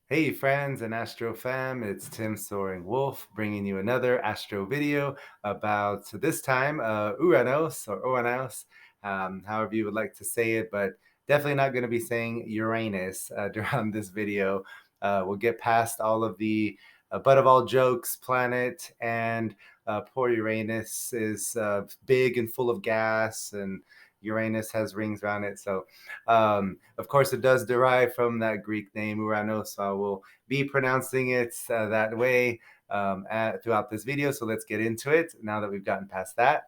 Hey friends and Astro fam, it's Tim Soaring Wolf bringing you another Astro video about this time Uranus or Ouranos, however you would like to say it, but definitely not going to be saying Uranus during this video. We'll get past all of the butt of all jokes planet, and poor Uranus is big and full of gas, and Uranus has rings around it. So of course, it does derive from that Greek name Uranos, so I will be pronouncing it that way throughout this video. So let's get into it now that we've gotten past that.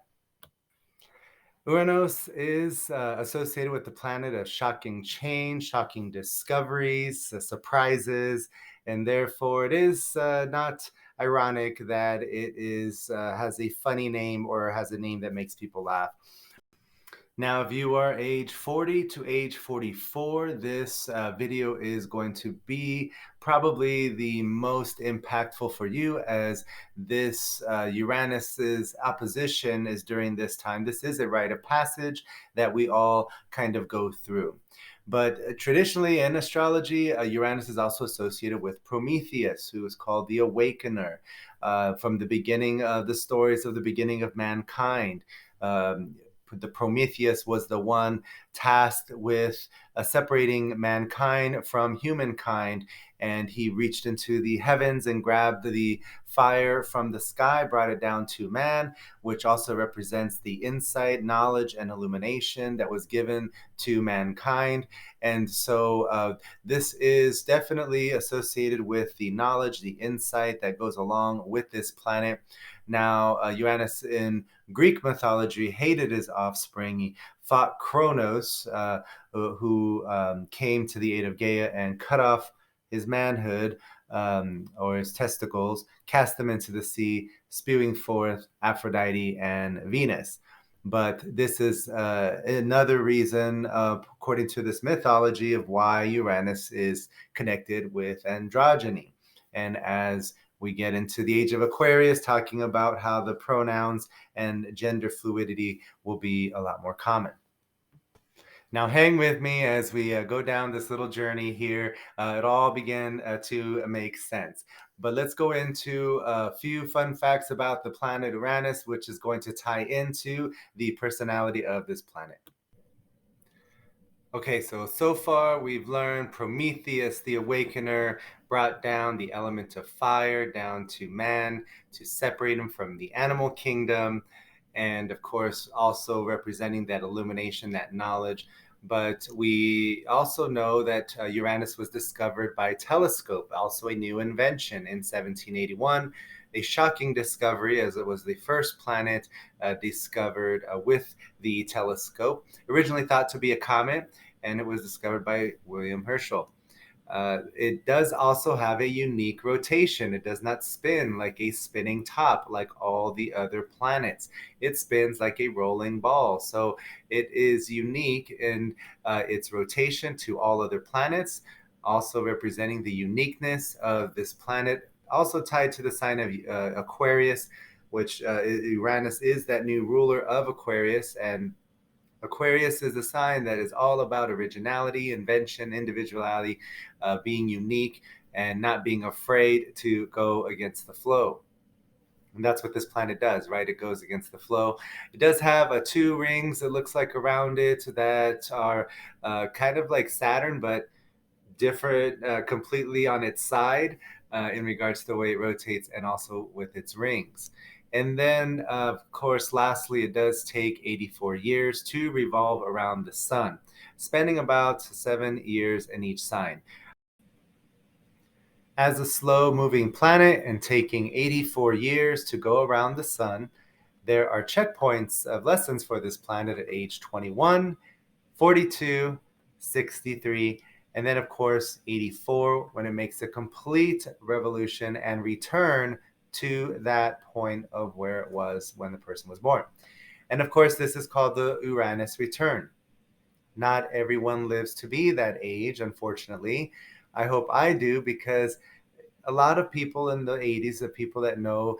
Uranus is associated with the planet of shocking change, shocking discoveries, surprises, and therefore it is not ironic that it is has a funny name or has a name that makes people laugh. Now, if you are age 40 to age 44, this video is going to be probably the most impactful for you, as this Uranus's opposition is during this time. This is a rite of passage that we all kind of go through. But traditionally in astrology, Uranus is also associated with Prometheus, who is called the Awakener, from the beginning of the stories of the beginning of mankind. The Prometheus was the one tasked with separating mankind from humankind, and he reached into the heavens and grabbed the fire from the sky, brought it down to man, which also represents the insight, knowledge, and illumination that was given to mankind. And so this is definitely associated with the knowledge, the insight that goes along with this planet. Now, Uranus in Greek mythology hated his offspring. He fought Kronos, who came to the aid of Gaia and cut off his manhood, or his testicles, cast them into the sea, spewing forth Aphrodite and Venus. But this is another reason, according to this mythology, of why Uranus is connected with androgyny. And as we get into the age of Aquarius, talking about how the pronouns and gender fluidity will be a lot more common. Now, hang with me as we go down this little journey here. It all began to make sense. But let's go into a few fun facts about the planet Uranus, which is going to tie into the personality of this planet. Okay, so far we've learned Prometheus the Awakener brought down the element of fire down to man to separate him from the animal kingdom, and of course also representing that illumination, that knowledge. But we also know that Uranus was discovered by telescope, also a new invention in 1781. A shocking discovery, as it was the first planet discovered with the telescope. Originally thought to be a comet, and it was discovered by William Herschel. It does also have a unique rotation. It does not spin like a spinning top like all the other planets. It spins like a rolling ball. So it is unique in its rotation to all other planets, also representing the uniqueness of this planet, also tied to the sign of Aquarius, which Uranus is that new ruler of Aquarius. And Aquarius is a sign that is all about originality, invention, individuality, being unique, and not being afraid to go against the flow. And that's what this planet does, right? It goes against the flow. It does have two rings, it looks like, around it that are kind of like Saturn, but different completely on its side in regards to the way it rotates and also with its rings. And then, of course, lastly, it does take 84 years to revolve around the sun, spending about 7 years in each sign. As a slow moving planet and taking 84 years to go around the sun, there are checkpoints of lessons for this planet at age 21, 42, 63, and then, of course, 84, when it makes a complete revolution and return to that point of where it was when the person was born. And of course, this is called the Uranus return. Not everyone lives to be that age, unfortunately. I hope I do, because a lot of people in the 80s, the people that know,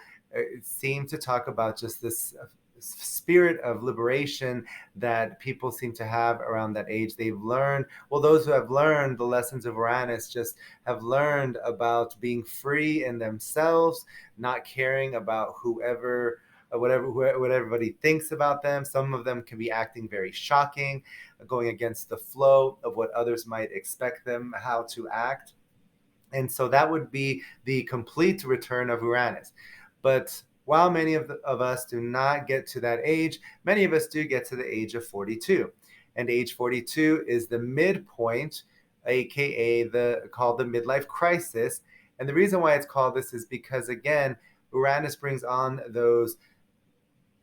seem to talk about just this spirit of liberation that people seem to have around that age. They've learned, well, those who have learned the lessons of Uranus just have learned about being free in themselves, not caring about whoever, what everybody thinks about them. Some of them can be acting very shocking, going against the flow of what others might expect them how to act. And so that would be the complete return of Uranus. But while many of us do not get to that age, many of us do get to the age of 42. And age 42 is the midpoint, aka called the midlife crisis. And the reason why it's called this is because, again, Uranus brings on those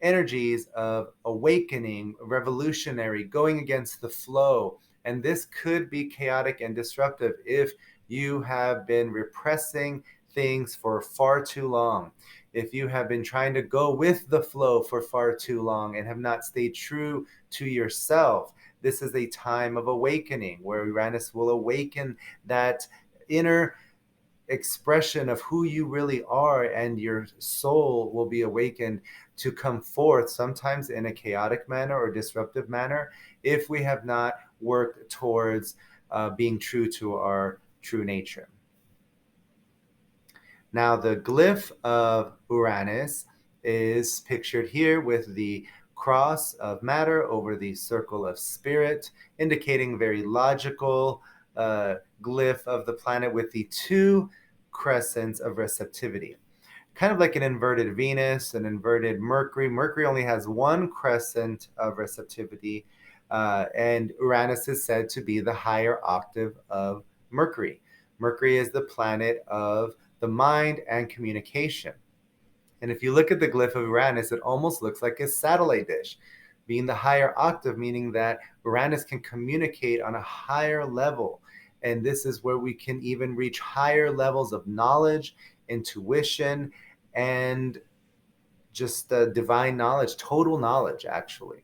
energies of awakening, revolutionary, going against the flow. And this could be chaotic and disruptive if you have been repressing things for far too long. If you have been trying to go with the flow for far too long and have not stayed true to yourself, this is a time of awakening where Uranus will awaken that inner expression of who you really are, and your soul will be awakened to come forth, sometimes in a chaotic manner or disruptive manner, if we have not worked towards being true to our true nature. Now, the glyph of Uranus is pictured here with the cross of matter over the circle of spirit, indicating very logical glyph of the planet with the two crescents of receptivity. Kind of like an inverted Venus, an inverted Mercury. Mercury only has one crescent of receptivity, and Uranus is said to be the higher octave of Mercury. Mercury is the planet of the mind and communication. And if you look at the glyph of Uranus, it almost looks like a satellite dish, being the higher octave, meaning that Uranus can communicate on a higher level. And this is where we can even reach higher levels of knowledge, intuition, and just divine knowledge, total knowledge, actually.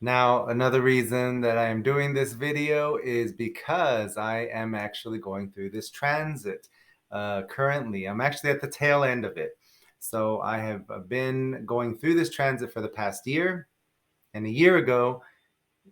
Now, another reason that I am doing this video is because I am actually going through this transit currently. I'm actually at the tail end of it. So I have been going through this transit for the past year. And a year ago,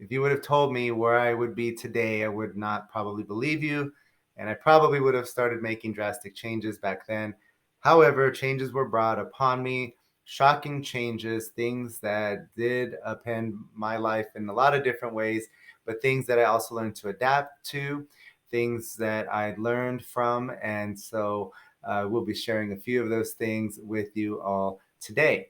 if you would have told me where I would be today, I would not probably believe you. And I probably would have started making drastic changes back then. However, changes were brought upon me, shocking changes, things that did upend my life in a lot of different ways, but things that I also learned to adapt to, things that I learned from. And so we'll be sharing a few of those things with you all today.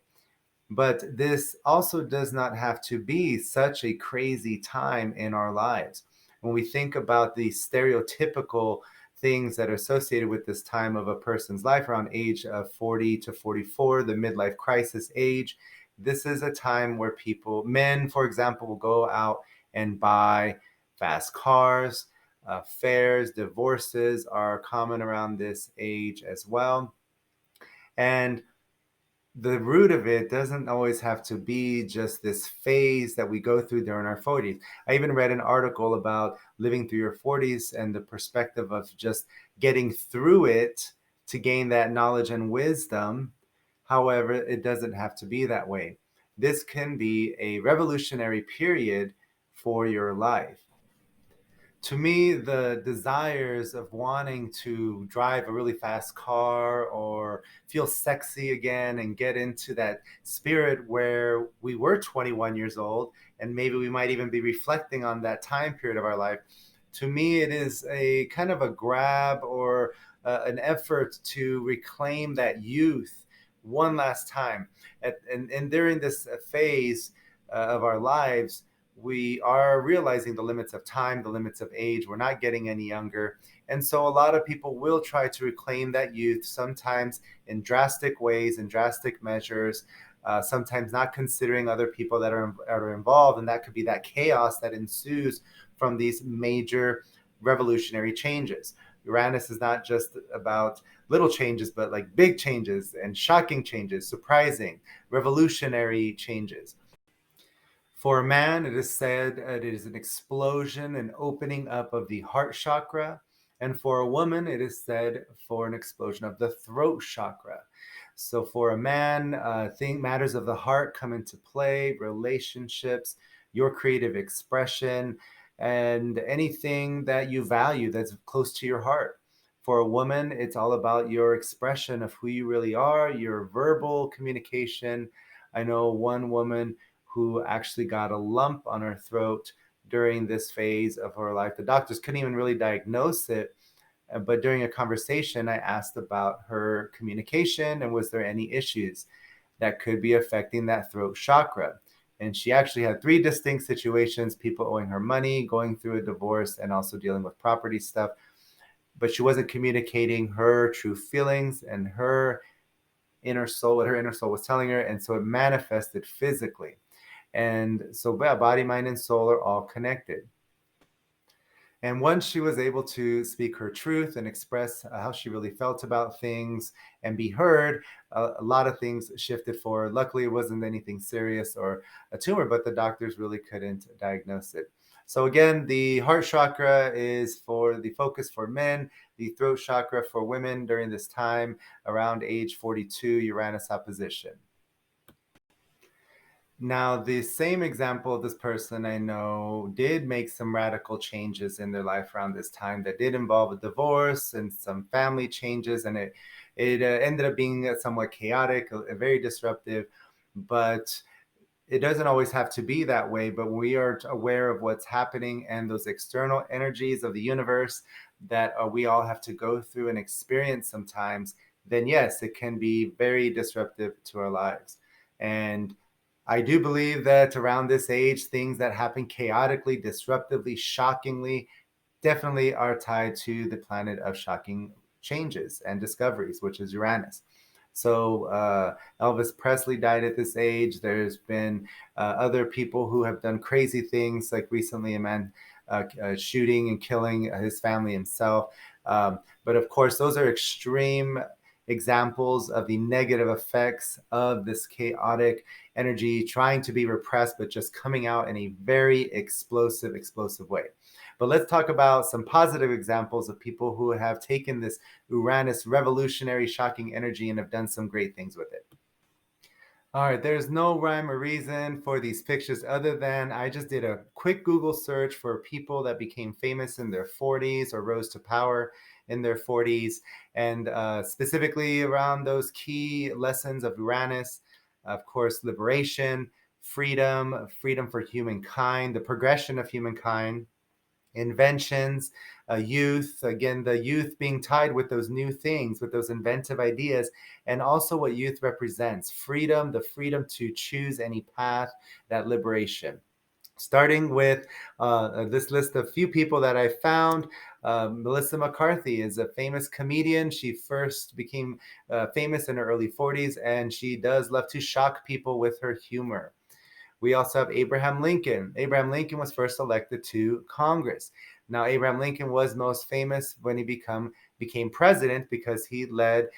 But this also does not have to be such a crazy time in our lives. When we think about the stereotypical things that are associated with this time of a person's life around age of 40 to 44, the midlife crisis age, this is a time where people, men, for example, will go out and buy fast cars. Affairs, divorces are common around this age as well. And the root of it doesn't always have to be just this phase that we go through during our 40s. I even read an article about living through your 40s and the perspective of just getting through it to gain that knowledge and wisdom. However, it doesn't have to be that way. This can be a revolutionary period for your life. To me, the desires of wanting to drive a really fast car or feel sexy again and get into that spirit where we were 21 years old, and maybe we might even be reflecting on that time period of our life. To me, it is a kind of a grab or an effort to reclaim that youth one last time. And during this phase of our lives, we are realizing the limits of time, the limits of age. We're not getting any younger. And so a lot of people will try to reclaim that youth, sometimes in drastic ways, in drastic measures, sometimes not considering other people that are involved. And that could be that chaos that ensues from these major revolutionary changes. Uranus is not just about little changes, but like big changes and shocking changes, surprising, revolutionary changes. For a man, it is said it is an explosion, an opening up of the heart chakra. And for a woman, it is said for an explosion of the throat chakra. So for a man, think matters of the heart come into play, relationships, your creative expression, and anything that you value that's close to your heart. For a woman, it's all about your expression of who you really are, your verbal communication. I know one woman who actually got a lump on her throat during this phase of her life. The doctors couldn't even really diagnose it, but during a conversation, I asked about her communication and was there any issues that could be affecting that throat chakra. And she actually had three distinct situations: people owing her money, going through a divorce, and also dealing with property stuff. But she wasn't communicating her true feelings and her inner soul, what her inner soul was telling her. And so it manifested physically. And so, yeah, body, mind, and soul are all connected. And once she was able to speak her truth and express how she really felt about things and be heard, a lot of things shifted for her. Luckily, it wasn't anything serious or a tumor, but the doctors really couldn't diagnose it. So again, the heart chakra is for the focus for men, the throat chakra for women during this time around age 42, Uranus opposition. Now, the same example of this person I know did make some radical changes in their life around this time that did involve a divorce and some family changes, and it ended up being somewhat chaotic, very disruptive. But it doesn't always have to be that way. But we are aware of what's happening and those external energies of the universe that we all have to go through and experience sometimes. Then yes, it can be very disruptive to our lives. And I do believe that around this age, things that happen chaotically, disruptively, shockingly, definitely are tied to the planet of shocking changes and discoveries, which is Uranus. So Elvis Presley died at this age. There's been other people who have done crazy things, like recently a man shooting and killing his family himself. But of course, those are extreme examples of the negative effects of this chaotic energy trying to be repressed, but just coming out in a very explosive way. But let's talk about some positive examples of people who have taken this Uranus revolutionary, shocking energy and have done some great things with it. All right, there's no rhyme or reason for these pictures other than I just did a quick Google search for people that became famous in their 40s or rose to power in their 40s, and specifically around those key lessons of Uranus, of course, liberation, freedom, freedom for humankind, the progression of humankind, inventions, youth, again, the youth being tied with those new things, with those inventive ideas, and also what youth represents: freedom, the freedom to choose any path, that liberation. Starting with this list of few people that I found. Melissa McCarthy is a famous comedian. She first became famous in her early 40s, and she does love to shock people with her humor. We also have Abraham Lincoln. Abraham Lincoln was first elected to Congress. Now, Abraham Lincoln was most famous when he became president because he led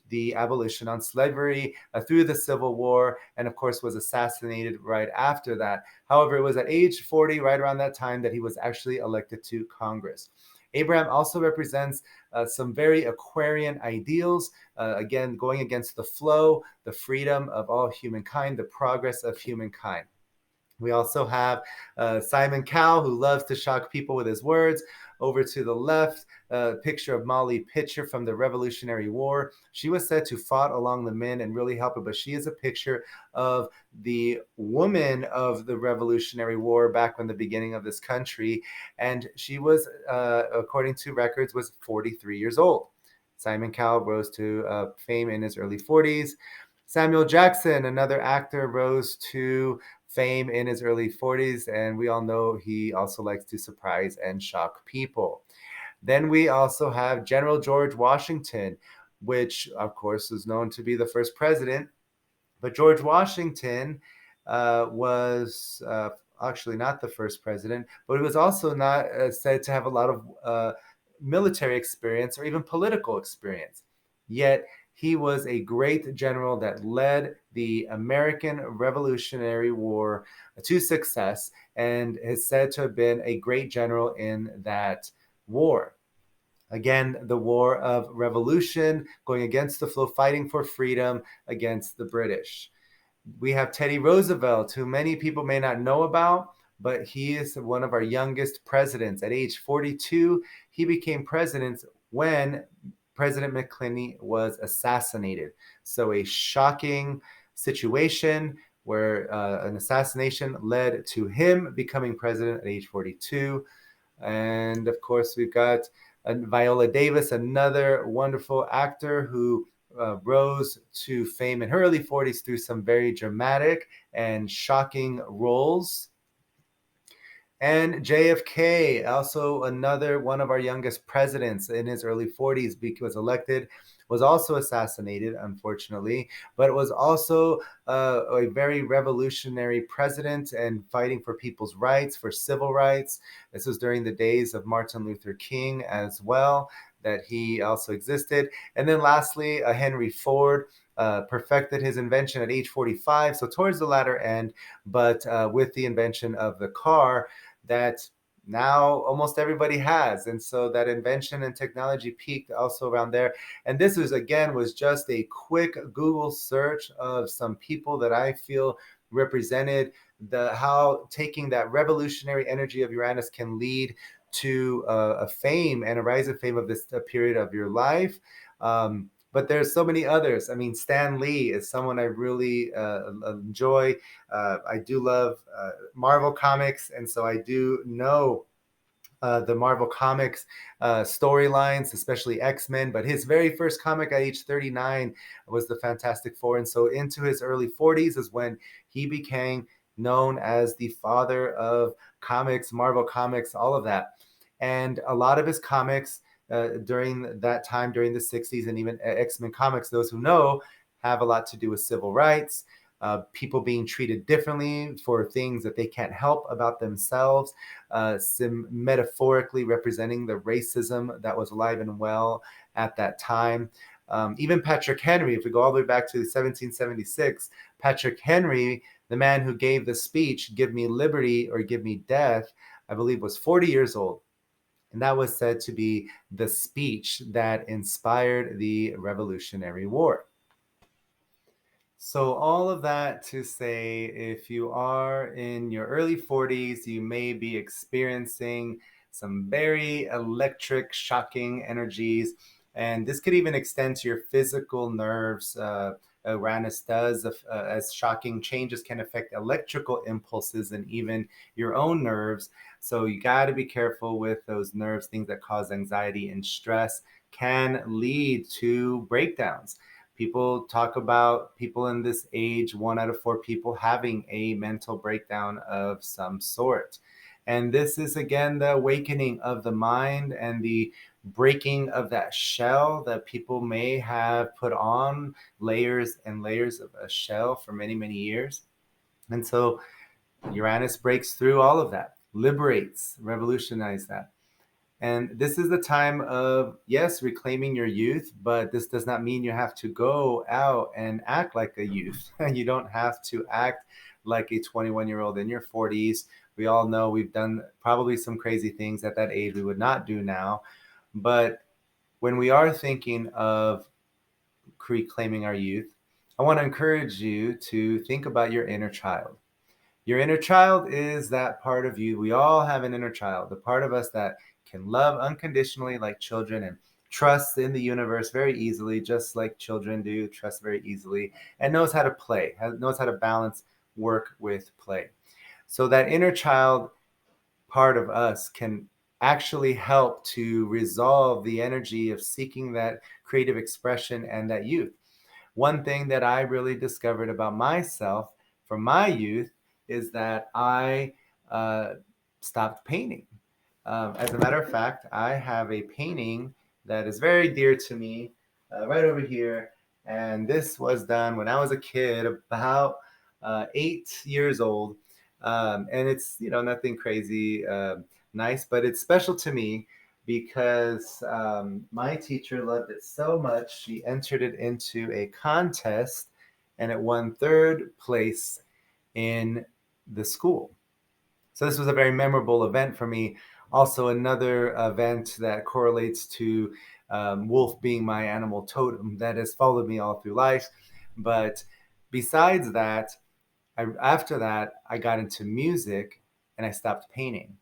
the abolition on slavery through the Civil War, and of course was assassinated right after that. However, it was at age 40, right around that time, that he was actually elected to Congress. Abraham also represents some very Aquarian ideals, again, going against the flow, the freedom of all humankind, the progress of humankind. We also have Simon Cowell, who loves to shock people with his words. Over to the left, a picture of Molly Pitcher from the Revolutionary War. She was said to fought along the men and really help it, but she is a picture of the woman of the Revolutionary War back when the beginning of this country. And she was, according to records, was 43 years old. Simon Cowell rose to fame in his early 40s. Samuel Jackson, another actor, rose to fame in his early 40s, and we all know he also likes to surprise and shock people. Then we also have General George Washington, which of course is known to be the first president. But George Washington was actually not the first president, but he was also not said to have a lot of military experience or even political experience. Yet he was a great general that led the American Revolutionary War to success and is said to have been a great general in that war. Again, the war of revolution, going against the flow, fighting for freedom against the British. We have Teddy Roosevelt, who many people may not know about, but he is one of our youngest presidents. At age 42, he became president when President McKinley was assassinated. So, a shocking situation where an assassination led to him becoming president at age 42. And of course, we've got Viola Davis, another wonderful actor who rose to fame in her early 40s through some very dramatic and shocking roles. And JFK, also another one of our youngest presidents in his early 40s, was elected, was also assassinated, unfortunately, but was also a very revolutionary president and fighting for people's rights, for civil rights. This was during the days of Martin Luther King as well, that he also existed. And then lastly, Henry Ford. Perfected his invention at age 45, so towards the latter end, but with the invention of the car, that now almost everybody has. And so that invention and technology peaked also around there. And this was just a quick Google search of some people that I feel represented how taking that revolutionary energy of Uranus can lead to a fame and a rise of fame of this period of your life. But there's so many others. I mean, Stan Lee is someone I really enjoy. I do love Marvel comics, and so I do know the Marvel Comics storylines, especially X-Men. But his very first comic at age 39 was the Fantastic Four. And so into his early 40s is when he became known as the father of comics, Marvel Comics, all of that. And a lot of his comics during that time, during the 60s, and even X-Men comics, those who know, have a lot to do with civil rights, people being treated differently for things that they can't help about themselves, metaphorically representing the racism that was alive and well at that time. Even Patrick Henry, if we go all the way back to 1776, Patrick Henry, the man who gave the speech, "Give me liberty or give me death," I believe was 40 years old. And that was said to be the speech that inspired the Revolutionary War. So, all of that to say, if you are in your early 40s, you may be experiencing some very electric, shocking energies. And this could even extend to your physical nerves. Uranus does, as shocking changes can affect electrical impulses and even your own nerves. So, you got to be careful with those nerves. Things that cause anxiety and stress can lead to breakdowns. People talk about people in this age, 1 out of 4 people having a mental breakdown of some sort. And this is again the awakening of the mind and the breaking of that shell that people may have put on, layers and layers of a shell for many, many years. And so Uranus breaks through all of that, liberates, revolutionizes that. And this is the time of, yes, reclaiming your youth, but this does not mean you have to go out and act like a youth. You don't have to act like a 21-year-old in your 40s. We all know we've done probably some crazy things at that age we would not do now. But when we are thinking of reclaiming our youth, I want to encourage you to think about your inner child. Your inner child is that part of you. We all have an inner child, the part of us that can love unconditionally like children and trust in the universe very easily, just like children do, trust very easily, and knows how to play, knows how to balance work with play. So that inner child part of us can actually help to resolve the energy of seeking that creative expression and that youth. One thing that I really discovered about myself from my youth is that I stopped painting. As a matter of fact, I have a painting that is very dear to me right over here. And this was done when I was a kid, about 8 years old. And it's, nothing crazy nice, but it's special to me because my teacher loved it so much. She entered it into a contest and it won third place in the school. So this was a very memorable event for me. Also, another event that correlates to wolf being my animal totem that has followed me all through life. But besides that, after that, I got into music and I stopped painting.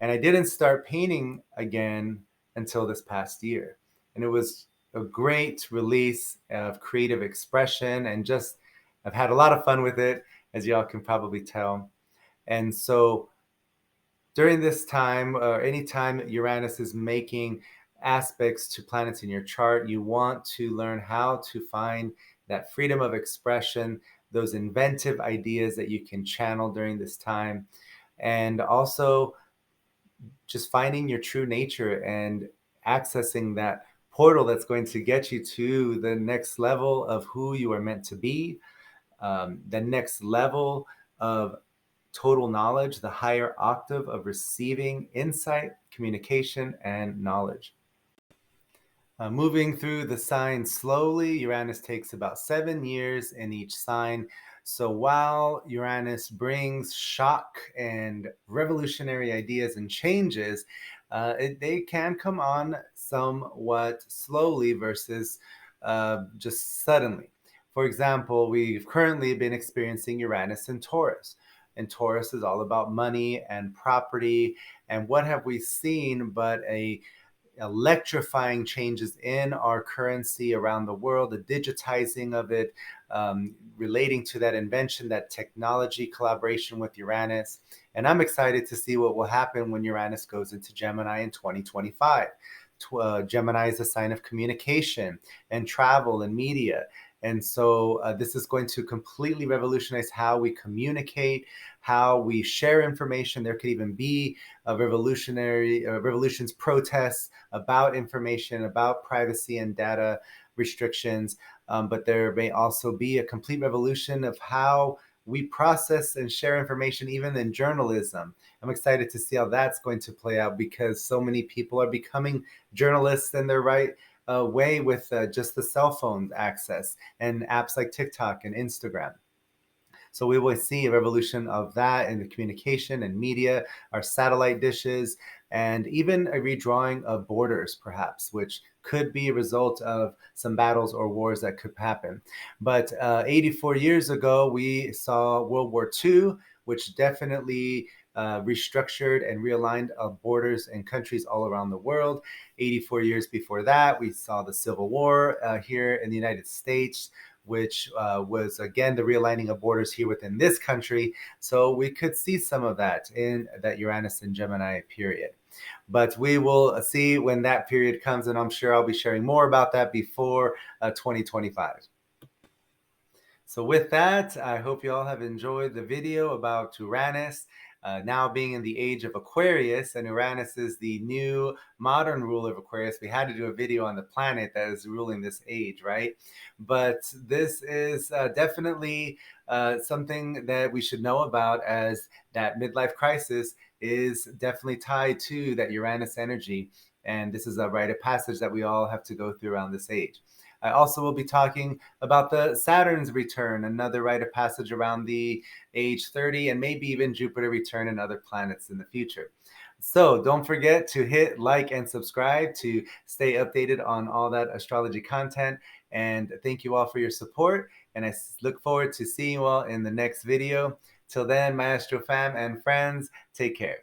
And I didn't start painting again until this past year. And it was a great release of creative expression, and just I've had a lot of fun with it, as y'all can probably tell. And so during this time, or anytime Uranus is making aspects to planets in your chart, you want to learn how to find that freedom of expression, those inventive ideas that you can channel during this time, and also just finding your true nature and accessing that portal that's going to get you to the next level of who you are meant to be, the next level of total knowledge, the higher octave of receiving insight, communication, and knowledge. Moving through the signs slowly, Uranus takes about 7 years in each sign. So while Uranus brings shock and revolutionary ideas and changes, they can come on somewhat slowly versus just suddenly. For example, we've currently been experiencing Uranus in Taurus. And Taurus is all about money and property. And what have we seen but a electrifying changes in our currency around the world, the digitizing of it, relating to that invention, that technology collaboration with Uranus. And I'm excited to see what will happen when Uranus goes into Gemini in 2025. Gemini is a sign of communication and travel and media. And so this is going to completely revolutionize how we communicate, how we share information. There could even be a revolutions protests about information, about privacy and data restrictions. But there may also be a complete revolution of how we process and share information, even in journalism. I'm excited to see how that's going to play out, because so many people are becoming journalists in their right way with just the cell phone access and apps like TikTok and Instagram. So we will see a revolution of that in the communication and media, our satellite dishes, and even a redrawing of borders, perhaps, which could be a result of some battles or wars that could happen. But 84 years ago, we saw World War II, which definitely restructured and realigned borders and countries all around the world. 84 years before that, we saw the Civil War here in the United States, which was again the realigning of borders here within this country. So we could see some of that in that Uranus and Gemini period. But we will see when that period comes, and I'm sure I'll be sharing more about that before 2025. So with that, I hope you all have enjoyed the video about Uranus. Now being in the age of Aquarius, and Uranus is the new modern ruler of Aquarius. We had to do a video on the planet that is ruling this age, right? But this is definitely something that we should know about, as that midlife crisis is definitely tied to that Uranus energy. And this is a rite of passage that we all have to go through around this age. I also will be talking about the Saturn's return, another rite of passage around the age 30, and maybe even Jupiter return and other planets in the future. So don't forget to hit like and subscribe to stay updated on all that astrology content. And thank you all for your support. And I look forward to seeing you all in the next video. Till then, my Astro fam and friends, take care.